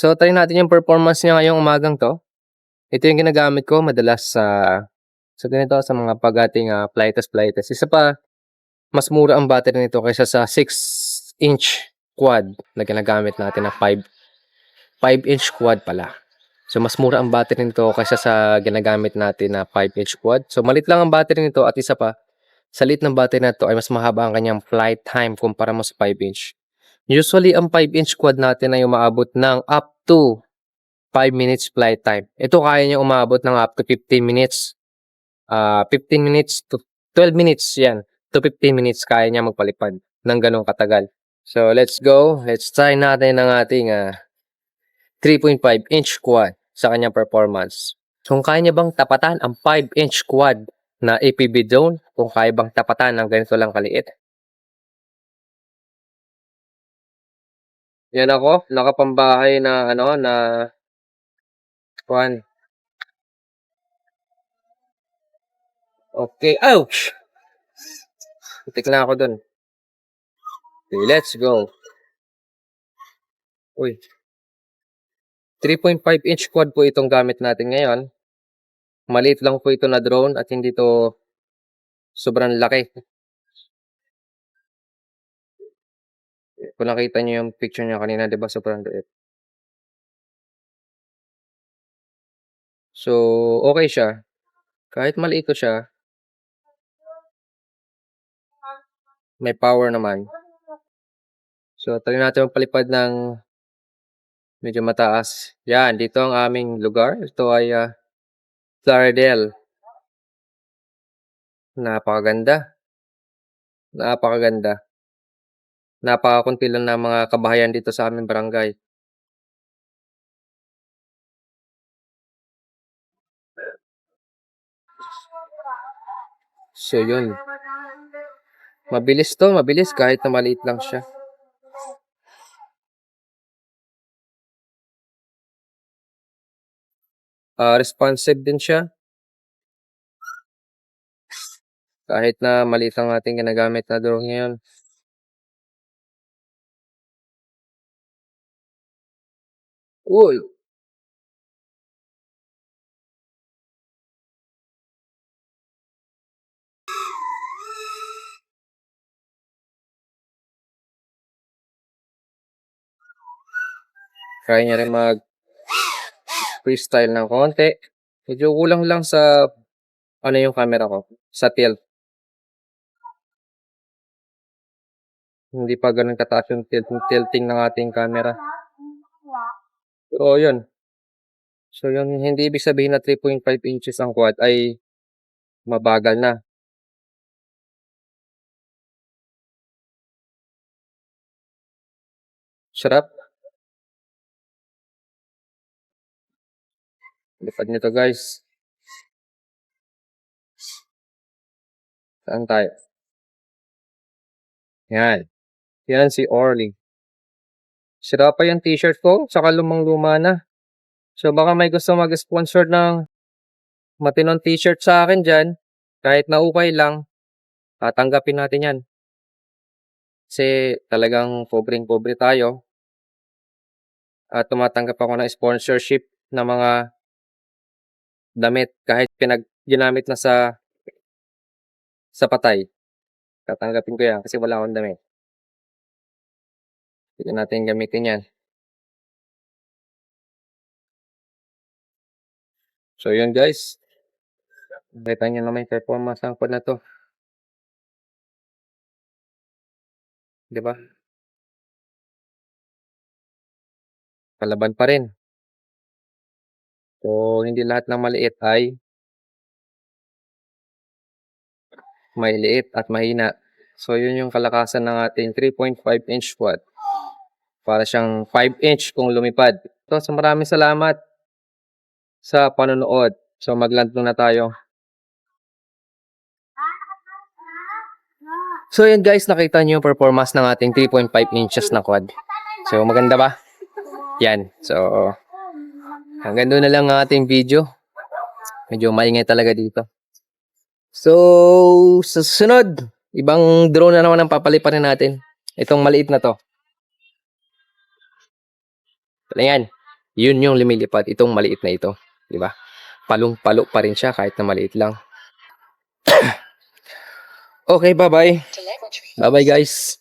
So, try natin yung performance niya ngayong umagang 'to. Ito yung ginagamit ko madalas sa ganito, sa mga pag-ating, flightless. Isa pa, mas mura ang battery nito kaysa sa 6-inch quad na ginagamit natin na 5-inch quad pala. So, mas mura ang battery nito kaysa sa ginagamit natin na 5-inch quad. So, malit lang ang battery nito at isa pa, sa liit ng battery na 'to ay mas mahaba ang kanyang flight time kumpara mo sa 5-inch. Usually, ang 5-inch quad natin ay umaabot ng up to 5 minutes flight time. Ito kaya niya umabot ng up to 15 minutes. 15 minutes to 12 minutes yan. To 15 minutes kaya niya magpalipad ng ganong katagal. So, let's go. Let's try natin ang ating 3.5-inch quad sa kanyang performance. Kung kaya niya bang tapatan ang 5-inch quad na APB drone, kung kaya bang tapatan ng ganito lang kaliit. Yan ako, nakapambahay na quad. Okay, ouch! Putik na ako dun. Okay, let's go. Uy. 3.5-inch quad po itong gamit natin ngayon. Maliit lang po ito na drone at hindi to sobrang laki. Kung nakita nyo yung picture niya kanina, di ba sobrang liit. So, okay siya. Kahit maliit ko siya, may power naman. So, try natin magpalipad ng medyo mataas. Yan, dito ang aming lugar. Ito ay Plaridel. Napakaganda. Napakaganda. Napakakunti lang ng mga kabahayan dito sa aming barangay. So, yun. Mabilis to, mabilis kahit na maliit lang siya. Responsive din siya. Kahit na maliit ang ating ginagamit na drone ngayon. Uy! Kaya niya rin mag-freestyle ng konti. Medyo kulang lang sa yung camera ko. Sa tilt. Hindi pa ganun kataas yung tilting ng ating camera. So, yun. So, yun. Hindi ibig sabihin na 3.5 inches ang quad ay mabagal na. Sarap. Lipad nito guys. Saan tayo? Yan. Yan si Orly. Sira pa yung t-shirt ko, saka lumang-luma na. So baka may gusto mag-sponsor ng matinong t-shirt sa akin dyan, kahit na ukay lang, tatanggapin natin yan. Kasi talagang pobreng-pobre tayo. At tumatanggap ako ng sponsorship ng mga damit kahit ginamit na sa patay. Tatanggapin ko yan kasi wala akong damit. Pwede natin gamitin yan. So yun guys. Kita nyo naman yung performance ng quad na to. Diba? Palaban pa rin. So hindi lahat ng maliit ay may liit at mahina. So yun yung kalakasan ng ating 3.5-inch quad. Para siyang 5-inch kung lumipad. So maraming salamat sa panonood. So magland na tayo. So yun guys, nakita nyo yung performance ng ating 3.5 inches na quad. So maganda ba? Yan. So hanggang doon na lang ang ating video. Medyo maingay talaga dito. So sa susunod, ibang drone na naman ang papaliparin natin. Itong maliit na to. Yan. Yun yung lumilipad, itong maliit na ito, di ba? Palong-palo pa rin siya kahit na maliit lang. Okay, bye-bye. Bye-bye guys.